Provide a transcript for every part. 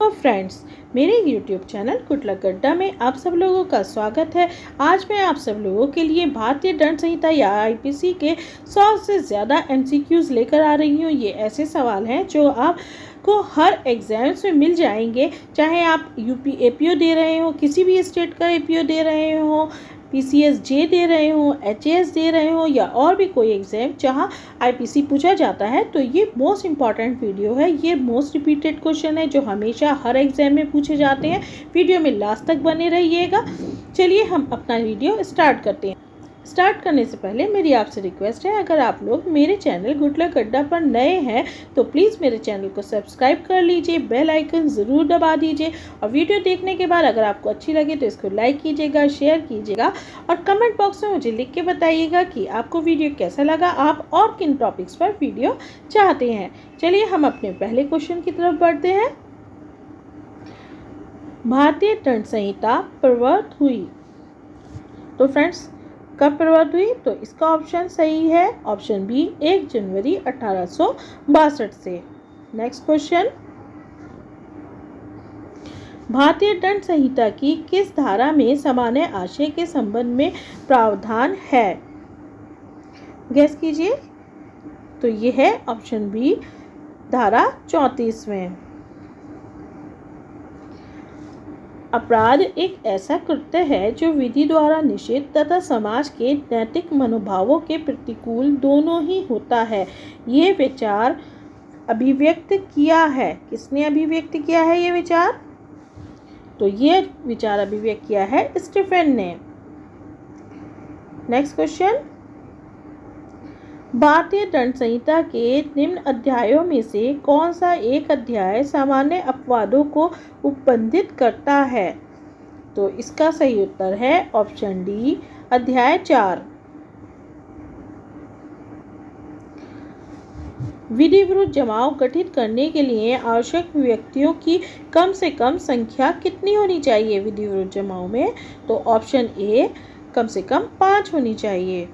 तो फ्रेंड्स, मेरे YouTube channel good luck गड्ढा में आप सब लोगों का स्वागत है। आज मैं आप सब लोगों के लिए भारतीय दंड संहिता या IPC के 100 से ज़्यादा MCQs लेकर आ रही हूँ। ये ऐसे सवाल हैं जो आपको हर एग्जाम्स में मिल जाएंगे, चाहे आप UP APO दे रहे हो, किसी भी स्टेट का APO दे रहे हो, PCSJ दे रहे हो, HAS दे रहे हो या और भी कोई एग्ज़ाम जहाँ IPC पूछा जाता है। तो ये मोस्ट इम्पॉर्टेंट वीडियो है। ये मोस्ट रिपीटेड क्वेश्चन है जो हमेशा हर एग्ज़ाम में पूछे जाते हैं। वीडियो में लास्ट तक बने रहिएगा। चलिए हम अपना वीडियो स्टार्ट करते हैं। स्टार्ट करने से पहले मेरी आपसे रिक्वेस्ट है, अगर आप लोग मेरे चैनल गुड लक गड्ढा पर नए हैं तो प्लीज़ मेरे चैनल को सब्सक्राइब कर लीजिए, बेल आइकन ज़रूर दबा दीजिए और वीडियो देखने के बाद अगर आपको अच्छी लगे तो इसको लाइक कीजिएगा, शेयर कीजिएगा और कमेंट बॉक्स में मुझे लिख के बताइएगा कि आपको वीडियो कैसा लगा, आप और किन टॉपिक्स पर वीडियो चाहते हैं। चलिए हम अपने पहले क्वेश्चन की तरफ बढ़ते हैं। भारतीय दंड संहिता प्रवर्त हुई, तो फ्रेंड्स कब प्रवर्त हुई? तो इसका ऑप्शन सही है, ऑप्शन बी 1 जनवरी 1862 से। नेक्स्ट क्वेश्चन, भारतीय दंड संहिता की किस धारा में सामान्य आशय के संबंध में प्रावधान है? गैस कीजिए। तो ये है ऑप्शन बी धारा 34 में। अपराध एक ऐसा कृत्य है जो विधि द्वारा निषिद्ध तथा समाज के नैतिक मनोभावों के प्रतिकूल दोनों ही होता है। ये विचार अभिव्यक्त किया है, किसने अभिव्यक्त किया है ये विचार? तो ये विचार अभिव्यक्त किया है स्टीफेन ने। नेक्स्ट क्वेश्चन, भारतीय दंड संहिता के निम्न अध्यायों में से कौन सा एक अध्याय सामान्य अपवादों को उपबंधित करता है? तो इसका सही उत्तर है ऑप्शन डी अध्याय 4। विधि विरुद्ध जमाव गठित करने के लिए आवश्यक व्यक्तियों की कम से कम संख्या कितनी होनी चाहिए विधि विरुद्ध जमाव में? तो ऑप्शन ए कम से कम 5 होनी चाहिए।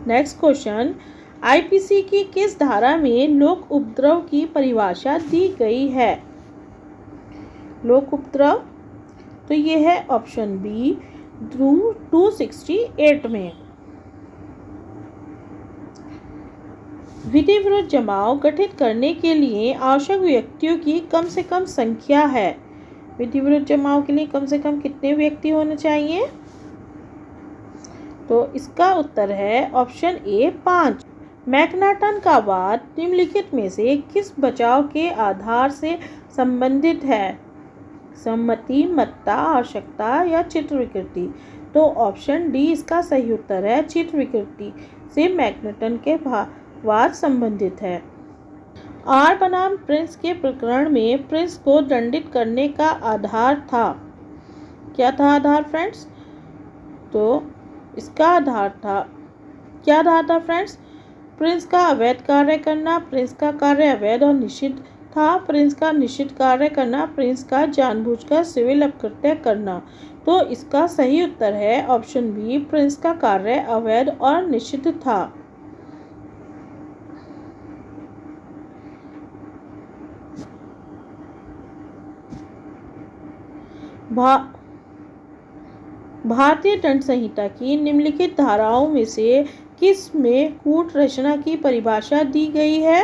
नेक्स्ट क्वेश्चन, IPC की किस धारा में लोक उपद्रव की परिभाषा दी गई है? लोक उपद्रव, तो ये है ऑप्शन बी 268 में। विधि विरुद्ध जमाव गठित करने के लिए आवश्यक व्यक्तियों की कम से कम संख्या है। विधि विरुद्ध जमाव के लिए कम से कम कितने व्यक्ति होने चाहिए? तो इसका उत्तर है ऑप्शन ए 5। मैकनाटन का वाद निम्नलिखित में से किस बचाव के आधार से संबंधित है? सम्मति, मत्ता, आवश्यकता या चित्त विकृति? तो ऑप्शन डी इसका सही उत्तर है, चित्त विकृति से मैकनाटन के वाद संबंधित है। आर बनाम प्रिंस के प्रकरण में प्रिंस को दंडित करने का आधार था, क्या था आधार फ्रेंड्स? तो इसका आधार था, क्या आधार था फ्रेंड्स? प्रिंस का अवैध कार्य करना, प्रिंस का कार्य अवैध और निषिद्ध था, प्रिंस का निषिद्ध कार्य करना, प्रिंस का जानबूझकर सिविल अपकृत्य करना। तो इसका सही उत्तर है ऑप्शन बी, प्रिंस का कार्य अवैध और निषिद्ध था। भारतीय दंड संहिता की निम्नलिखित धाराओं में से किस में कूट रचना की परिभाषा दी गई है?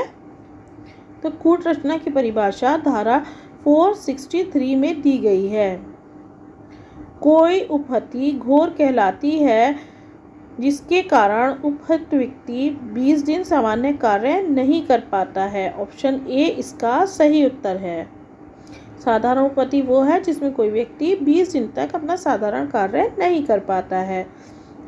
तो कूट रचना की परिभाषा धारा 463 में दी गई है। कोई उपहति घोर कहलाती है जिसके कारण उपहत व्यक्ति 20 दिन सामान्य कार्य नहीं कर पाता है। ऑप्शन ए इसका सही उत्तर है। साधारण उपपत्ति वो है जिसमें कोई व्यक्ति 20 दिन तक अपना साधारण कार्य नहीं कर पाता है।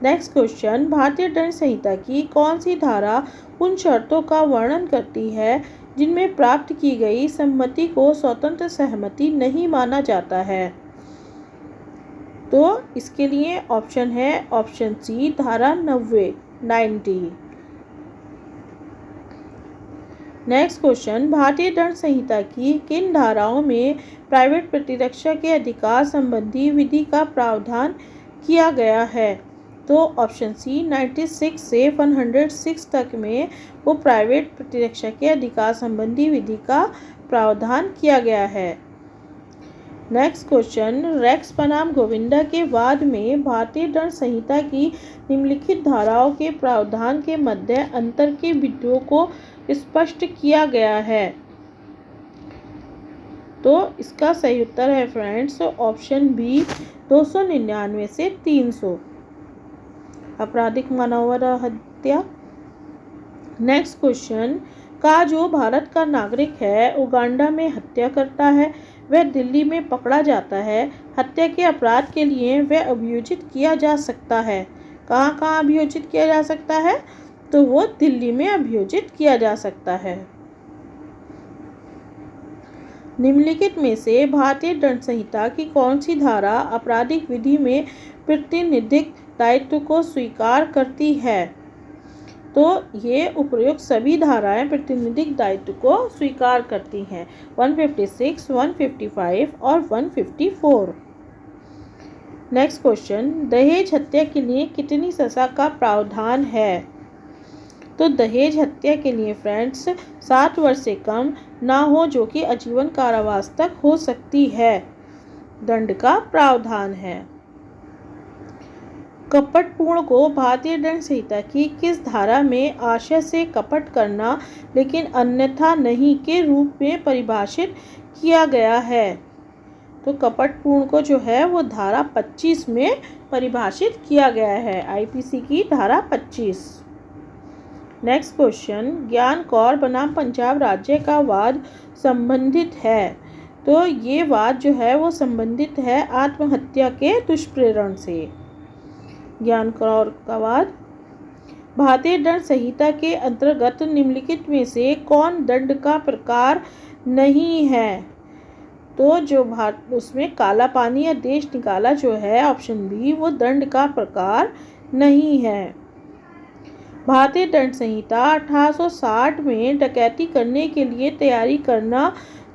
नेक्स्ट क्वेश्चन, भारतीय दंड संहिता की कौन सी धारा उन शर्तों का वर्णन करती है जिनमें प्राप्त की गई सम्मति को स्वतंत्र सहमति नहीं माना जाता है? तो इसके लिए ऑप्शन है ऑप्शन सी धारा 90। नेक्स्ट क्वेश्चन, भारतीय दंड संहिता की किन धाराओं में प्राइवेट प्रतिरक्षा के अधिकार संबंधी विधि का प्रावधान किया गया है? तो ऑप्शन सी 96 से 106 तक में वो प्राइवेट प्रतिरक्षा के अधिकार संबंधी विधि का प्रावधान किया गया है। नेक्स्ट क्वेश्चन, रेक्स बनाम गोविंदा के वाद में भारतीय दंड संहिता की निम्नलिखित धाराओं के प्रावधान के मध्य अंतर के बिंदुओं को स्पष्ट किया गया है। तो इसका सही उत्तर है फ्रेंड्स ऑप्शन बी 299 से 300 आपराधिक मानव हत्या। नेक्स्ट क्वेश्चन, का जो भारत का नागरिक है उगांडा में हत्या करता है वह दिल्ली में पकड़ा जाता है, हत्या के अपराध के लिए वह अभियोजित किया जा सकता है। कहाँ कहाँ अभियोजित किया जा सकता है? तो वो दिल्ली में अभियोजित किया जा सकता है। निम्नलिखित में से भारतीय दंड संहिता की कौन सी धारा आपराधिक विधि में प्रतिनिधिक दायित्व को स्वीकार करती है? तो ये उपयुक्त सभी धाराएं प्रतिनिधिक दायित्व को स्वीकार करती हैं, 156, 155 और 154। नेक्स्ट क्वेश्चन, दहेज हत्या के लिए कितनी सजा का प्रावधान है? तो दहेज हत्या के लिए फ्रेंड्स 7 वर्ष से कम ना हो जो कि आजीवन कारावास तक हो सकती है, दंड का प्रावधान है। कपटपूर्ण को भारतीय दंड संहिता की किस धारा में आशय से कपट करना लेकिन अन्यथा नहीं के रूप में परिभाषित किया गया है? तो कपटपूर्ण को जो है वो धारा 25 में परिभाषित किया गया है, आईपीसी की धारा 25। नेक्स्ट क्वेश्चन, ज्ञान कौर बनाम पंजाब राज्य का वाद संबंधित है। तो ये वाद जो है वो संबंधित है आत्महत्या के दुष्प्रेरण से। ज्ञान कौर का वाद, भारतीय दंड संहिता के अंतर्गत निम्नलिखित में से कौन दंड का प्रकार नहीं है? तो जो उसमें काला पानी या देश निकाला जो है ऑप्शन बी वो दंड का प्रकार नहीं है। भारतीय दंड संहिता 1860 में डकैती करने के लिए तैयारी करना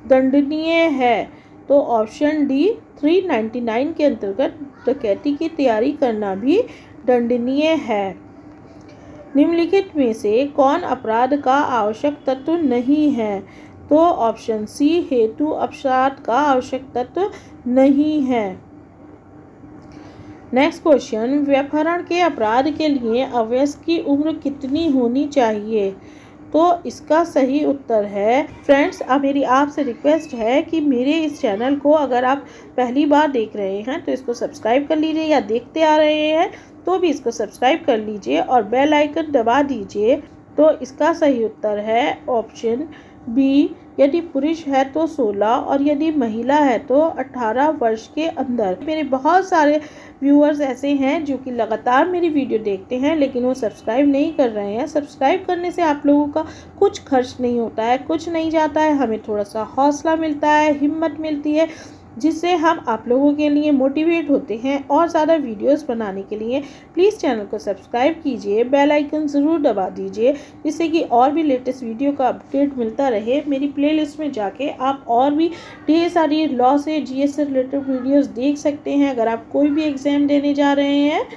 दंडनीय है। तो ऑप्शन डी 399 के अंतर्गत डकैती की तैयारी करना भी दंडनीय है। निम्नलिखित में से कौन अपराध का आवश्यक तत्व नहीं है? तो ऑप्शन सी हेतु अपराध का आवश्यक तत्व नहीं है। नेक्स्ट क्वेश्चन, व्यभिचार के अपराध के लिए अवयस्क की उम्र कितनी होनी चाहिए? तो इसका सही उत्तर है फ्रेंड्स, अब मेरी आपसे रिक्वेस्ट है कि मेरे इस चैनल को अगर आप पहली बार देख रहे हैं तो इसको सब्सक्राइब कर लीजिए, या देखते आ रहे हैं तो भी इसको सब्सक्राइब कर लीजिए और बेल आइकन दबा दीजिए। तो इसका सही उत्तर है ऑप्शन बी, यदि पुरुष है तो 16 और यदि महिला है तो 18 वर्ष के अंदर। मेरे बहुत सारे व्यूअर्स ऐसे हैं जो कि लगातार मेरी वीडियो देखते हैं लेकिन वो सब्सक्राइब नहीं कर रहे हैं। सब्सक्राइब करने से आप लोगों का कुछ खर्च नहीं होता है, कुछ नहीं जाता है, हमें थोड़ा सा हौसला मिलता है, हिम्मत मिलती है, जिससे हम आप लोगों के लिए मोटिवेट होते हैं और ज़्यादा वीडियोस बनाने के लिए। प्लीज़ चैनल को सब्सक्राइब कीजिए, बेल आइकन ज़रूर दबा दीजिए जिससे कि और भी लेटेस्ट वीडियो का अपडेट मिलता रहे। मेरी प्लेलिस्ट में जाके आप और भी ढेर सारी लॉ से जीएस से रिलेटेड वीडियोस देख सकते हैं अगर आप कोई भी एग्ज़ाम देने जा रहे हैं।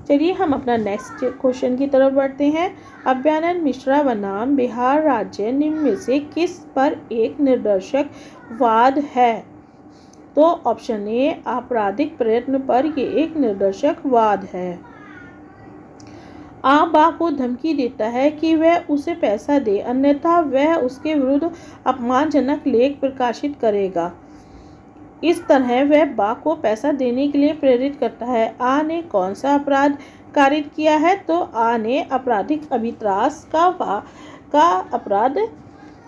चलिए हम अपना नेक्स्ट क्वेश्चन की तरफ बढ़ते हैं। अभ्यानंद मिश्रा बनाम बिहार राज्य निम्न में से किस पर एक निदर्शक वाद है? तो ऑप्शन ए आपराधिक प्रयत्न पर ये एक निदर्शक वाद है। आ बा को धमकी देता है कि वह उसे पैसा दे अन्यथा वह उसके विरुद्ध अपमानजनक लेख प्रकाशित करेगा। इस तरह वह बा को पैसा देने के लिए प्रेरित करता है। आ ने कौन सा अपराध कारित किया है? तो आ ने आपराधिक अभित्रास का अपराध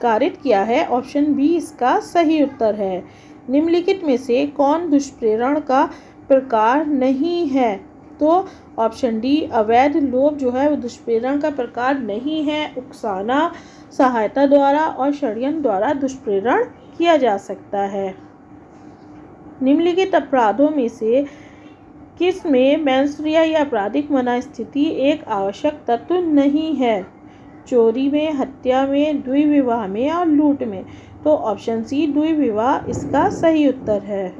कारित किया है। ऑप्शन बी इसका सही उत्तर है। निम्नलिखित में से कौन दुष्प्रेरण का प्रकार नहीं है? तो ऑप्शन डी अवैध लोभ जो है वो दुष्प्रेरण का प्रकार नहीं है। उकसाना, सहायता द्वारा और षड्यंत्र द्वारा दुष्प्रेरण किया जा सकता है। निम्नलिखित अपराधों में से किस में मैंसरिया या आपराधिक मनस्थिति एक आवश्यक तत्व नहीं है? चोरी में, हत्या में, द्विविवाह में और लूट में। तो ऑप्शन सी द्विविवाह इसका सही उत्तर है।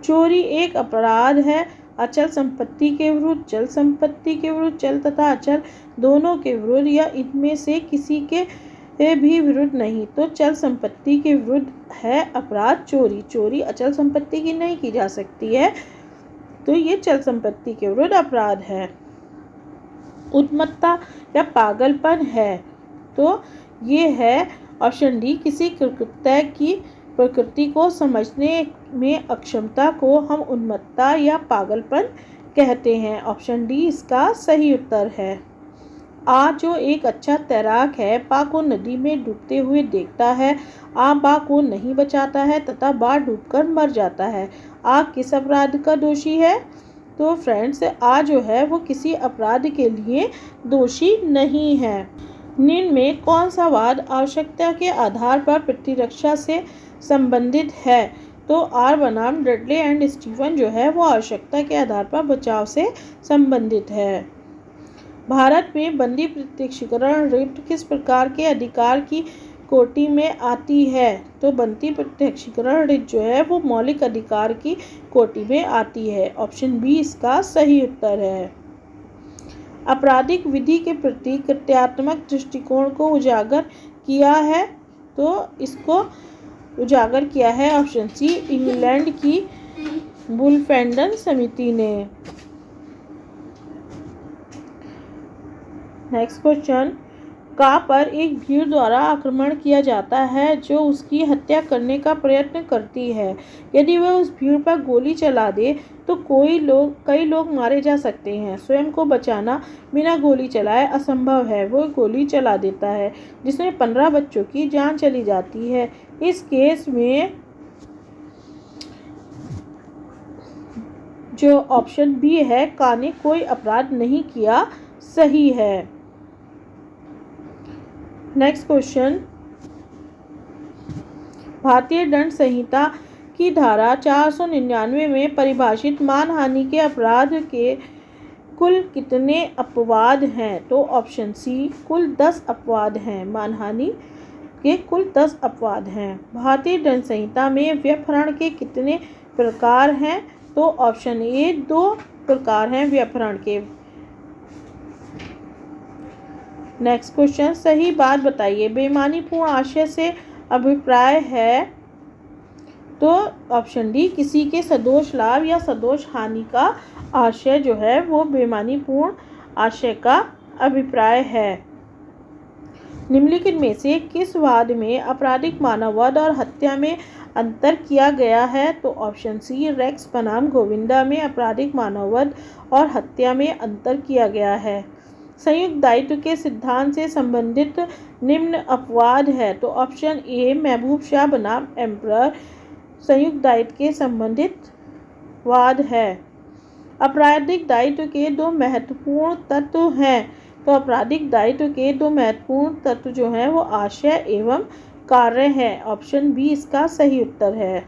चोरी एक अपराध है अचल संपत्ति के विरुद्ध, चल संपत्ति के विरुद्ध, चल तथा अचल दोनों के विरुद्ध या इनमें से किसी के भी विरुद्ध नहीं, तो चल संपत्ति के विरुद्ध है अपराध चोरी। चोरी अचल संपत्ति की नहीं की जा सकती है, तो ये चल संपत्ति के विरुद्ध अपराध है। उन्मत्तता या पागलपन है, तो ये है ऑप्शन डी, किसी कृत्य की प्रकृति को समझने में अक्षमता को हम उन्मत्तता या पागलपन कहते हैं। ऑप्शन डी इसका सही उत्तर है। आ जो एक अच्छा तैराक है, बा को नदी में डूबते हुए देखता है, आ बा को नहीं बचाता है तथा बा डूबकर मर जाता है। आ किस अपराध का दोषी है? तो फ्रेंड्स, आ जो है वो किसी अपराध के लिए दोषी नहीं है। निम्न में कौन सा वाद आवश्यकता के आधार पर प्रतिरक्षा से संबंधित है? तो आर बनाम डडले एंड स्टीवन जो है वो आवश्यकता के आधार पर बचाव से संबंधित है। भारत में बंदी प्रत्यक्षीकरण रिट किस प्रकार के अधिकार की कोटि में आती है? तो बंदी प्रत्यक्षीकरण रिट जो है वो मौलिक अधिकार की कोटि में आती है। ऑप्शन बी इसका सही उत्तर है। आपराधिक विधि के प्रति कृत्यात्मक दृष्टिकोण को उजागर किया है, तो इसको उजागर किया है ऑप्शन सी, इंग्लैंड की बुलफेंडन समिति ने। नेक्स्ट क्वेश्चन, का पर एक भीड़ द्वारा आक्रमण किया जाता है जो उसकी हत्या करने का प्रयत्न करती है। यदि वह उस भीड़ पर गोली चला दे तो कई लोग मारे जा सकते हैं। स्वयं को बचाना बिना गोली चलाए असंभव है, वो गोली चला देता है, जिसमें 15 बच्चों की जान चली जाती है। इस केस में जो ऑप्शन बी है, का ने कोई अपराध नहीं किया, सही है। नेक्स्ट क्वेश्चन, भारतीय दंड संहिता की धारा 499 में परिभाषित मानहानि के अपराध के कुल कितने अपवाद हैं? तो ऑप्शन सी, कुल 10 अपवाद हैं। मानहानि के कुल 10 अपवाद हैं। भारतीय दंड संहिता में व्यपहरण के कितने प्रकार हैं? तो ऑप्शन ए, 2 प्रकार हैं व्यपहरण के। नेक्स्ट क्वेश्चन, सही बात बताइए। बेईमानी पूर्ण आशय से अभिप्राय है? तो ऑप्शन डी, किसी के सदोष लाभ या सदोष हानि का आशय जो है वो बेईमानी पूर्ण आशय का अभिप्राय है। निम्नलिखित में से किस वाद में आपराधिक मानववध और हत्या में अंतर किया गया है? तो ऑप्शन सी, रेक्स बनाम गोविंदा में आपराधिक मानववध और हत्या में अंतर किया गया है। संयुक्त दायित्व के सिद्धांत से संबंधित निम्न अपवाद है? तो ऑप्शन ए, महबूब शाह बनाम एम्परर संयुक्त दायित्व के संबंधित वाद है। आपराधिक दायित्व के 2 महत्वपूर्ण तत्व हैं। तो आपराधिक दायित्व के 2 महत्वपूर्ण तत्व जो हैं वो आशय एवं कार्य है। ऑप्शन बी इसका सही उत्तर है।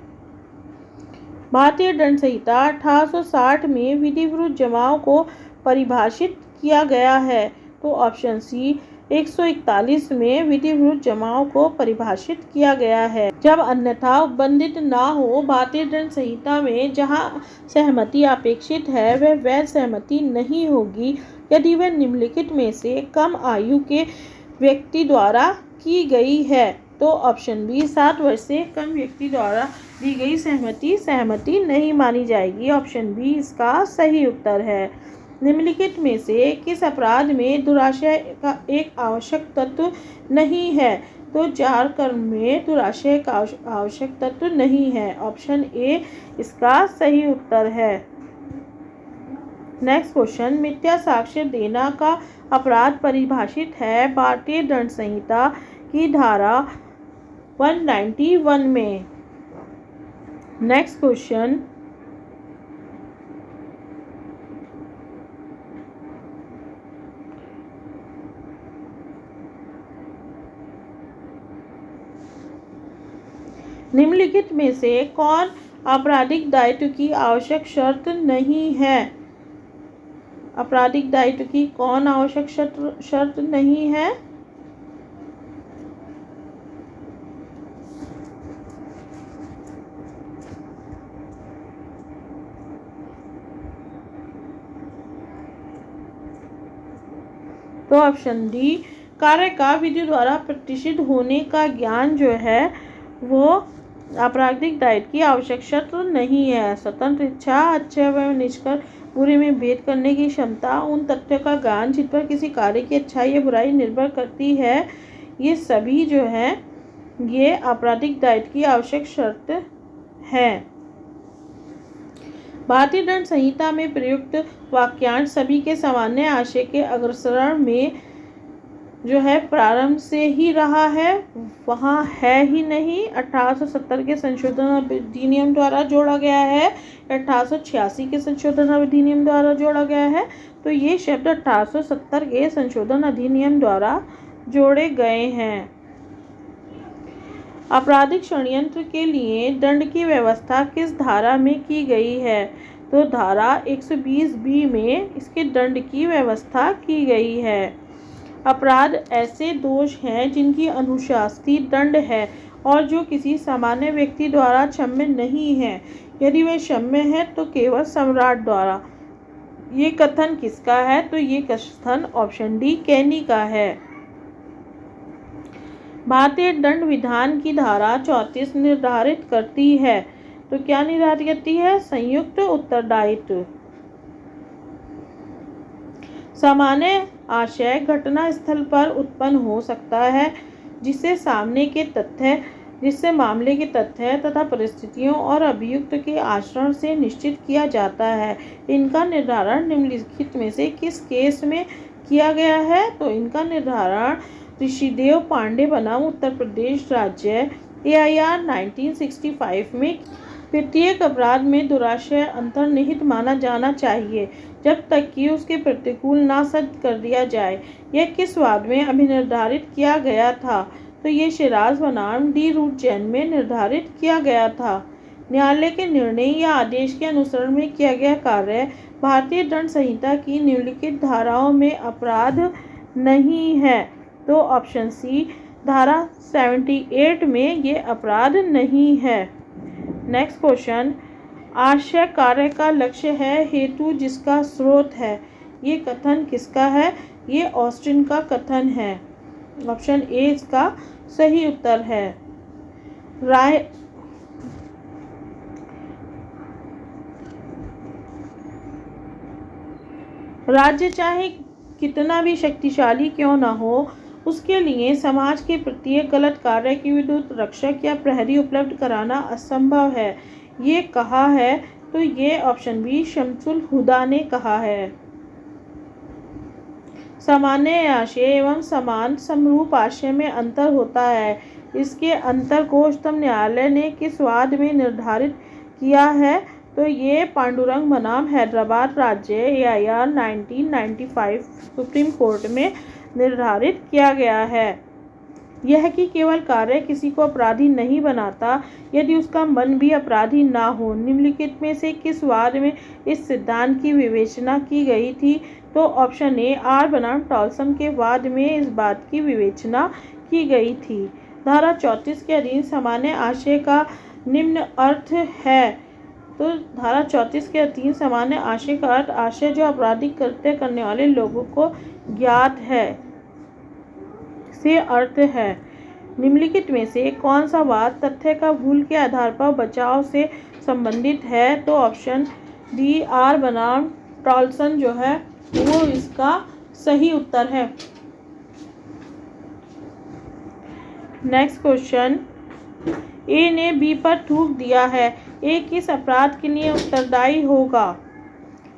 भारतीय दंड संहिता 1860 में विधि विरुद्ध जमाव को परिभाषित किया गया है। तो ऑप्शन सी, 141 में विधि विरुद्ध जमाव को परिभाषित किया गया है। जब अन्यथा उपबंधित ना हो, भारतीय दंड संहिता में जहां सहमति अपेक्षित है वह वैध सहमति नहीं होगी यदि वह निम्नलिखित में से कम आयु के व्यक्ति द्वारा की गई है। तो ऑप्शन बी, 7 वर्ष से कम व्यक्ति द्वारा दी गई सहमति नहीं मानी जाएगी। ऑप्शन बी इसका सही उत्तर है। निम्नलिखित में से किस अपराध में दुराशय का एक आवश्यक तत्व नहीं है? तो जार कर्म में दुराशय का आवश्यक तत्व नहीं है। ऑप्शन ए इसका सही उत्तर है। नेक्स्ट क्वेश्चन, मिथ्या साक्ष्य देना का अपराध परिभाषित है भारतीय दंड संहिता की धारा 191 में। नेक्स्ट क्वेश्चन, निम्नलिखित में से कौन आपराधिक दायित्व की आवश्यक शर्त नहीं है? आपराधिक दायित्व की कौन आवश्यक शर्त नहीं है? तो ऑप्शन डी, कार्य का विधि द्वारा प्रतिष्ठित होने का ज्ञान जो है वो आपराधिक दायित्व की आवश्यक शर्त नहीं है। स्वतंत्र इच्छा, अच्छे एवं निष्कर बुरे में भेद करने की क्षमता, उन तथ्यों का ज्ञान जिन पर किसी कार्य की अच्छाई या बुराई निर्भर करती है, ये सभी जो है ये आपराधिक दायित्व की आवश्यक शर्त है। भारतीय दंड संहिता में प्रयुक्त वाक्यांश सभी के सामान्य आशय के अग्रसरण में जो है प्रारंभ से ही रहा है, वहाँ है ही नहीं। 1870 के संशोधन अधिनियम द्वारा जोड़ा गया है, 1886 के संशोधन अधिनियम द्वारा जोड़ा गया है। तो ये शब्द 1870 के संशोधन अधिनियम द्वारा जोड़े गए हैं। आपराधिक षड्यंत्र के लिए दंड की व्यवस्था किस धारा में की गई है? तो धारा 120B में इसके दंड की व्यवस्था की गई है। अपराध ऐसे दोष हैं जिनकी अनुशासनी दंड है और जो किसी सामान्य व्यक्ति द्वारा क्षम्य नहीं है। यदि वे क्षम्य है तो केवल सम्राट द्वारा। ये कथन किसका है? तो ये कथन ऑप्शन डी कैनी का है। भारतीय दंड विधान की धारा 34 निर्धारित करती है, तो क्या निर्धारित करती है? संयुक्त उत्तरदायित्व। सामान्य आशय घटना स्थल पर उत्पन्न हो सकता है जिससे मामले के तथ्य तथा परिस्थितियों और अभियुक्त के आचरण से निश्चित किया जाता है। इनका निर्धारण निम्नलिखित में से किस केस में किया गया है? तो इनका निर्धारण ऋषिदेव पांडे बनाम उत्तर प्रदेश राज्य AIR 1965 में प्रत्येक अपराध में दुराशय अंतर्निहित माना जाना चाहिए जब तक कि उसके प्रतिकूल ना सिद्ध कर दिया जाए। यह किस वाद में अभिनिर्धारित किया गया था? तो ये शिराज बनाम डी रूट जैन में निर्धारित किया गया था। न्यायालय के निर्णय या आदेश के अनुसरण में किया गया कार्य भारतीय दंड संहिता की निम्नलिखित धाराओं में अपराध नहीं है। तो ऑप्शन सी धारा 78 में ये अपराध नहीं है। नेक्स्ट क्वेश्चन, आशय कार्य का लक्ष्य है, हेतु जिसका स्रोत है। ये कथन किसका है? ये ऑस्टिन का कथन है। ऑप्शन ए इसका सही उत्तर है। राज्य चाहे कितना भी शक्तिशाली क्यों न हो, उसके लिए समाज के प्रत्येक गलत कार्य के विरुद्ध रक्षक या प्रहरी उपलब्ध कराना असंभव है। ये कहा है, तो ये ऑप्शन बी शमसुल हुदा ने कहा है। सामान्य आशय एवं समान समरूप आशय में अंतर होता है। इसके अंतर को उच्चतम न्यायालय ने किस वाद में निर्धारित किया है? तो ये पांडुरंग बनाम हैदराबाद राज्य AIR 1995 सुप्रीम कोर्ट में निर्धारित किया गया है। यह कि केवल कार्य किसी को अपराधी नहीं बनाता यदि उसका मन भी अपराधी ना हो। निम्नलिखित में से किस वाद में इस सिद्धांत की विवेचना की गई थी? तो ऑप्शन ए आर बनाम टॉलसन के वाद में इस बात की विवेचना की गई थी। धारा 34 के अधीन सामान्य आशय का निम्न अर्थ है। तो धारा 34 के अधीन सामान्य आशय का अर्थ आशय जो आपराधिक कृत्य करने वाले लोगों को ज्ञात है से अर्थ है। निम्नलिखित में से कौन सा वाद तथ्य का भूल के आधार पर बचाव से संबंधित है? तो ऑप्शन डी आर बनाम टॉलसन जो है वो इसका सही उत्तर है। नेक्स्ट क्वेश्चन, ए ने बी पर थूक दिया है, ए किस अपराध के लिए उत्तरदायी होगा?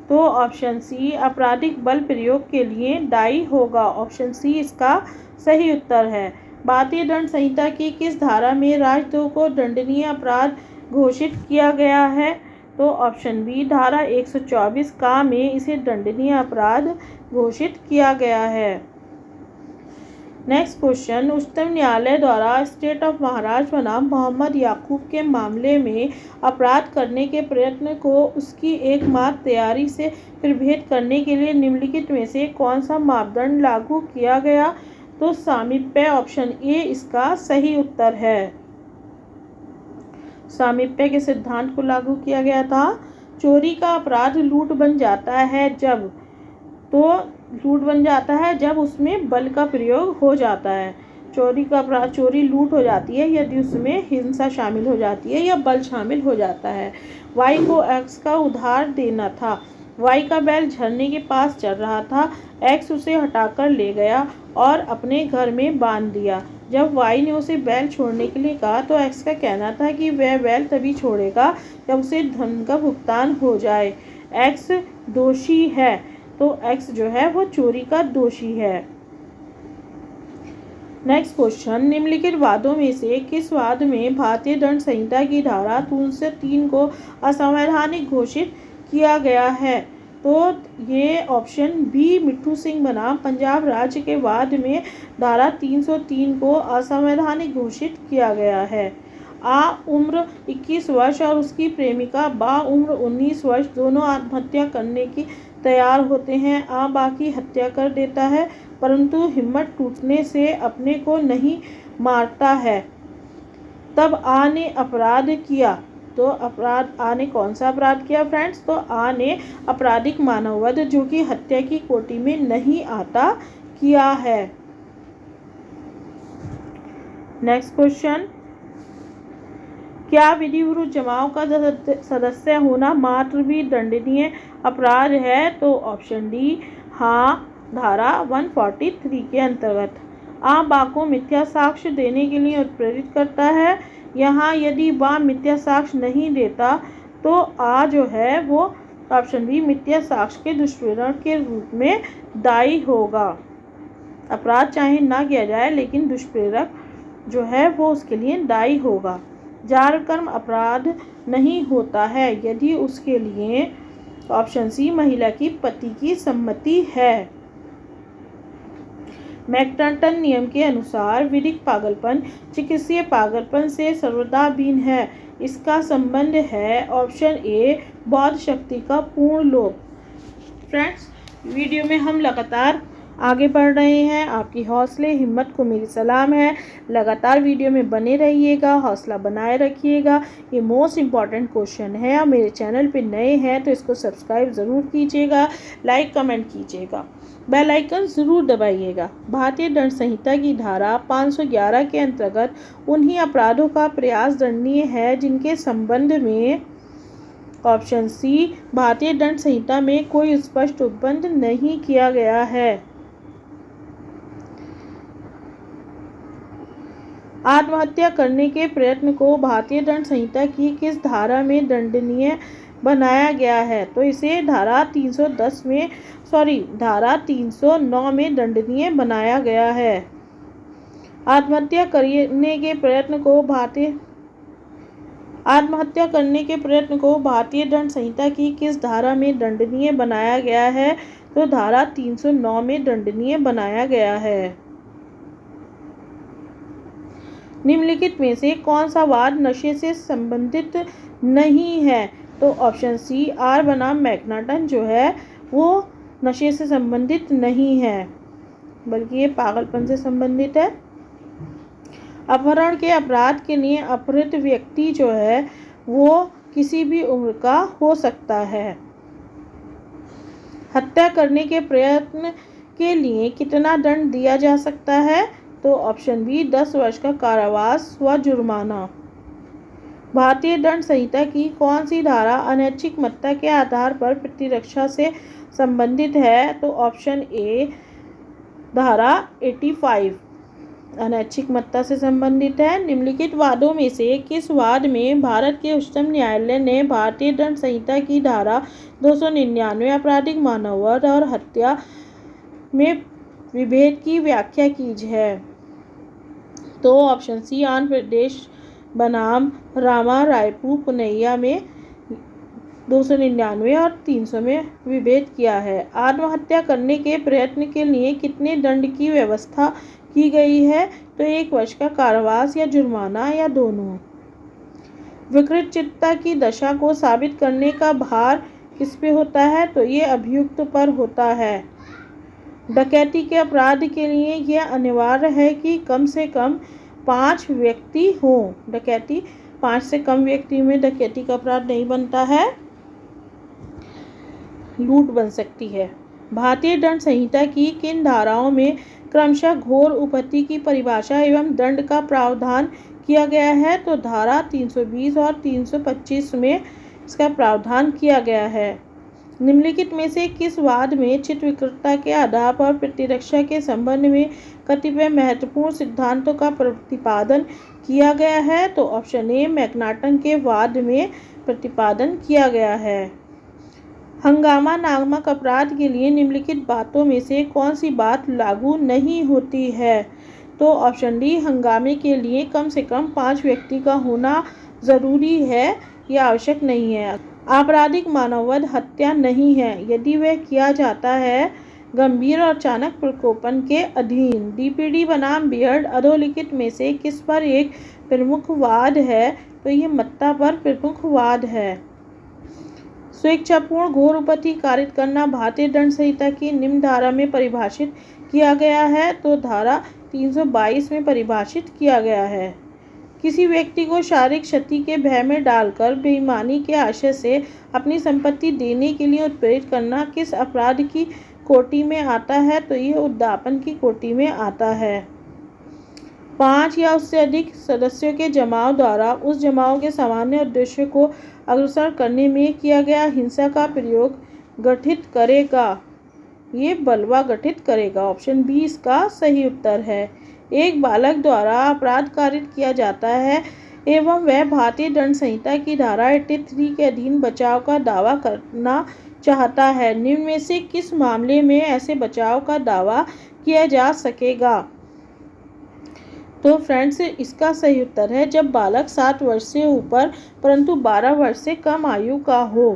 तो ऑप्शन सी आपराधिक बल प्रयोग के लिए दायी होगा। ऑप्शन सी इसका सही उत्तर है। भारतीय दंड संहिता की किस धारा में राजद्रोह को दंडनीय अपराध घोषित किया गया है? तो ऑप्शन बी धारा 124 का में इसे दंडनीय अपराध घोषित किया गया है। नेक्स्ट क्वेश्चन, उच्चतम न्यायालय द्वारा स्टेट ऑफ महाराष्ट्र बनाम मोहम्मद याकूब के मामले में अपराध करने के प्रयत्न को उसकी एकमात्र तैयारी से प्रभेद करने के लिए निम्नलिखित में से कौन सा मापदंड लागू किया गया? तो सामीप्य ऑप्शन ए इसका सही उत्तर है। सामीप्य के सिद्धांत को लागू किया गया था। चोरी का अपराध लूट बन जाता है जब, तो लूट बन जाता है जब उसमें बल का प्रयोग हो जाता है। चोरी लूट हो जाती है यदि उसमें हिंसा शामिल हो जाती है या बल शामिल हो जाता है। वाई को एक्स का उधार देना था। वाई का बैल झरने के पास चल रहा था। एक्स उसे हटाकर ले गया और अपने घर में बांध दिया। जब वाई ने उसे बैल छोड़ने के लिए कहा तो एक्स का कहना था कि वह बैल तभी छोड़ेगा जब उसे धन का भुगतान हो जाए। एक्स दोषी है, तो एक्स जो है वो चोरी का दोषी है। नेक्स्ट क्वेश्चन, निम्नलिखित वादों में से किस वाद में भारतीय दंड संहिता की धारा 303 को असंवैधानिक घोषित किया गया है? तो ये ऑप्शन बी मिट्ठू सिंह बनाम पंजाब राज्य के वाद में धारा 303 को असंवैधानिक घोषित किया गया है। आ उम्र 21 वर्ष और उसकी प्रेमिका बा उम्र 19 वर्ष दोनों आत्महत्या करने की तैयार होते हैं। आ बा की हत्या कर देता है परंतु हिम्मत टूटने से अपने को नहीं मारता है। तब आ ने अपराध किया। तो आ ने कौन सा अपराध किया फ्रेंड्स? तो आ ने आपराधिक मानववध, जो कि हत्या की कोटि में नहीं आता, किया है। नेक्स्ट क्वेश्चन, क्या विधि विरुद्ध जमाव का सदस्य होना मात्र भी दंडनीय अपराध है? तो ऑप्शन डी हाँ, धारा 143 के अंतर्गत। आ बा को मिथ्या साक्ष्य देने के लिए उत्प्रेरित करता है। यहाँ यदि बा मिथ्या साक्ष्य नहीं देता तो आ जो है वो ऑप्शन बी मिथ्या साक्ष्य के दुष्प्रेरण के रूप में दायी होगा। अपराध चाहे ना किया जाए लेकिन दुष्प्रेरक जो है वो उसके लिए दायी होगा। जार कर्म अपराध नहीं होता है यदि उसके लिए ऑप्शन सी महिला की पति की सम्मति है। मैकटन नियम के अनुसार विधिक पागलपन चिकित्सीय पागलपन से सर्वदा भिन्न है। इसका संबंध है ऑप्शन ए बौद्ध शक्ति का पूर्ण लोप। फ्रेंड्स, वीडियो में हम लगातार आगे बढ़ रहे हैं। आपकी हौसले हिम्मत को मेरी सलाम है। लगातार वीडियो में बने रहिएगा, हौसला बनाए रखिएगा। ये मोस्ट इम्पॉर्टेंट क्वेश्चन है और मेरे चैनल पे नए हैं तो इसको सब्सक्राइब ज़रूर कीजिएगा, लाइक कमेंट कीजिएगा, बेल आइकन ज़रूर दबाइएगा। भारतीय दंड संहिता की धारा 511 के अंतर्गत उन्हीं अपराधों का प्रयास दंडनीय है जिनके संबंध में ऑप्शन सी भारतीय दंड संहिता में कोई स्पष्ट उपबंध नहीं किया गया है। आत्महत्या करने के प्रयत्न को भारतीय दंड संहिता की किस धारा में दंडनीय बनाया गया है? तो इसे धारा 309 में दंडनीय बनाया गया है। आत्महत्या करने के प्रयत्न को भारतीय दंड संहिता की किस धारा में दंडनीय बनाया गया है? तो धारा 309 में दंडनीय बनाया गया है। निम्नलिखित में से कौन सा वाद नशे से संबंधित नहीं है? तो ऑप्शन सी आर बनाम मैकनाटन जो है वो नशे से संबंधित नहीं है बल्कि ये पागलपन से संबंधित है। अपहरण के अपराध के लिए अपहृत व्यक्ति जो है वो किसी भी उम्र का हो सकता है। हत्या करने के प्रयत्न के लिए कितना दंड दिया जा सकता है? तो ऑप्शन बी 10 वर्ष का कारावास व जुर्माना। भारतीय दंड संहिता की कौन सी धारा अनैच्छिक मत्ता के आधार पर प्रतिरक्षा से संबंधित है? तो ऑप्शन ए धारा 85 अनैच्छिक मत्ता से संबंधित है। निम्नलिखित वादों में से किस वाद में भारत के उच्चतम न्यायालय ने भारतीय दंड संहिता की धारा 299 आपराधिक मानववध और हत्या में विभेद की व्याख्या की है? तो ऑप्शन सी आंध्र प्रदेश बनाम रामा रायपुर पुनैया में 299 और 300 में विभेद किया है। आत्महत्या करने के प्रयत्न के लिए कितने दंड की व्यवस्था की गई है? तो 1 वर्ष का कारावास या जुर्माना या दोनों। विकृत चित्ता की दशा को साबित करने का भार किस पे होता है? तो ये अभियुक्त पर होता है। डकैती के अपराध के लिए यह अनिवार्य है कि कम से कम 5 व्यक्ति हों। 5 से कम व्यक्ति में डकैती का अपराध नहीं बनता है, लूट बन सकती है। भारतीय दंड संहिता की किन धाराओं में क्रमशः घोर उपपत्ति की परिभाषा एवं दंड का प्रावधान किया गया है? तो धारा 320 और 325 में इसका प्रावधान किया गया है। निम्नलिखित में से किस वाद में चित्त विकृतता के आधार पर प्रतिरक्षा के संबंध में कतिपय महत्वपूर्ण सिद्धांतों का प्रतिपादन किया गया है? तो ऑप्शन ए, मैकनाटन के वाद में प्रतिपादन किया गया है। हंगामा नामक अपराध के लिए निम्नलिखित बातों में से कौन सी बात लागू नहीं होती है? तो ऑप्शन डी, हंगामे के लिए कम से कम 5 व्यक्ति का होना जरूरी है या आवश्यक नहीं है। आपराधिक मानववध हत्या नहीं है यदि वह किया जाता है गंभीर और अचानक प्रकोपन के अधीन। डीपीडी बनाम बियर्ड अधोलिखित में से किस पर एक प्रमुख वाद है? तो ये मत्ता पर प्रमुख वाद है। स्वेच्छापूर्ण घोर उपपत्ति कारित करना भारतीय दंड संहिता की निम्न धारा में परिभाषित किया गया है? तो धारा 322 में परिभाषित किया गया है। किसी व्यक्ति को शारीरिक क्षति के भय में डालकर बेईमानी के आशय से अपनी संपत्ति देने के लिए उत्प्रेरित करना किस अपराध की कोटि में आता है? तो ये उद्दापन की कोटि में आता है। 5 या उससे अधिक सदस्यों के जमाव द्वारा उस जमाव के सामान्य उद्देश्य को अग्रसर करने में किया गया हिंसा का प्रयोग गठित करेगा। ये बलवा गठित करेगा। ऑप्शन बी इसका सही उत्तर है। एक बालक द्वारा अपराध कारित किया जाता है एवं वह भारतीय दंड संहिता की धारा 83 के अधीन बचाव का दावा करना चाहता है। निम्न में से किस मामले में ऐसे बचाव का दावा किया जा सकेगा? तो फ्रेंड्स इसका सही उत्तर है जब बालक 7 वर्ष से ऊपर परंतु 12 वर्ष से कम आयु का हो।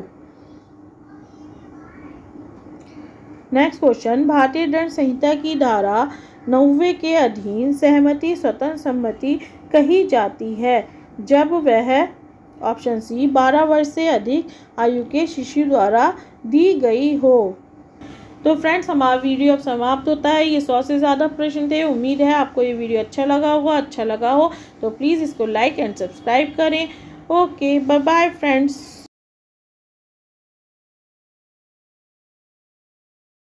नेक्स्ट क्वेश्चन, भारतीय दंड संहिता की धारा 90 के अधीन सहमति स्वतंत्र सम्मति कही जाती है जब वह ऑप्शन सी 12 वर्ष से अधिक आयु के शिशु द्वारा दी गई हो। तो फ्रेंड्स हमारा वीडियो अब समाप्त होता है। ये 100 से ज़्यादा प्रश्न थे। उम्मीद है आपको ये वीडियो अच्छा लगा हो तो प्लीज़ इसको लाइक एंड सब्सक्राइब करें। Okay, bye bye friends.